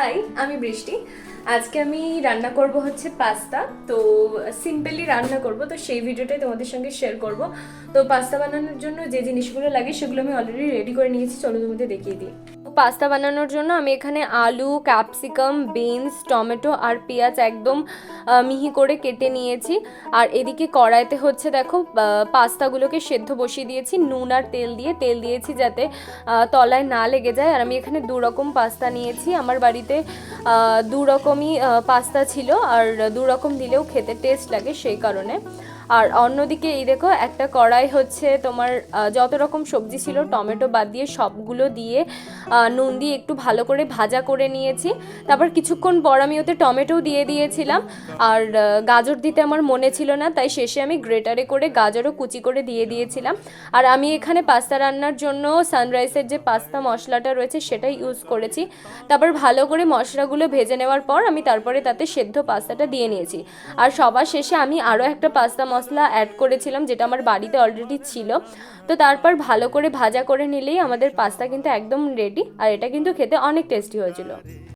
High, আমি বৃষ্টি। আজকে আমি রান্না করব হচ্ছে পাস্তা। তো সিম্পলি রান্না করব, তো সেই ভিডিওটাই তোমাদের সঙ্গে শেয়ার করব। তো পাস্তা বানানোর জন্য যে জিনিসগুলো লাগে সেগুলো আমি অলরেডি রেডি করে নিয়েছি, চলো তোমাদের দেখিয়ে দিই। পাস্তা বানানোর জন্য আমি এখানে আলু, ক্যাপসিকাম, বিনস, টমেটো আর পেঁয়াজ একদম মিহি করে কেটে নিয়েছি। আর এদিকে কড়াইতে হচ্ছে দেখো পাস্তাগুলোকে সেদ্ধ বসিয়ে দিয়েছি নুন আর তেল দিয়েছি যাতে তলায় না লেগে যায়। আর আমি এখানে দু রকম পাস্তা নিয়েছি, আমার বাড়িতে দু রকমই পাস্তা ছিল, আর দু রকম দিলেও খেতে টেস্ট লাগে সেই কারণে। আর অন্যদিকে এই দেখো একটা কড়াই হচ্ছে তোমার যত রকম সবজি ছিল টমেটো বাদ দিয়ে সবগুলো দিয়ে নুন দিয়ে একটু ভালো করে ভাজা করে নিয়েছি। তারপর কিছুক্ষণ পর আমি ওতে টমেটো দিয়ে দিয়েছিলাম, আর গাজর দিতে আমার মনে ছিল না, তাই শেষে আমি গ্রেটারে করে গাজরও কুচি করে দিয়ে দিয়েছিলাম। আর আমি এখানে পাস্তা রান্নার জন্য সানরাইসের যে পাস্তা মশলাটা রয়েছে সেটাই ইউজ করেছি। তারপর ভালো করে মশলাগুলো ভেজে নেওয়ার পর আমি তারপরে তাতে সেদ্ধ পাস্তাটা দিয়ে নিয়েছি। আর সবার শেষে আমি আরও একটা পাস্তা মশলা অ্যাড করেছিলাম যেটা আমার বাড়িতে অলরেডি ছিল। তো তারপর ভালো করে ভাজা করে নিলেই আমাদের পাস্তা কিন্তু একদম রেডি, আর এটা কিন্তু খেতে অনেক টেস্টি হয়েছিল।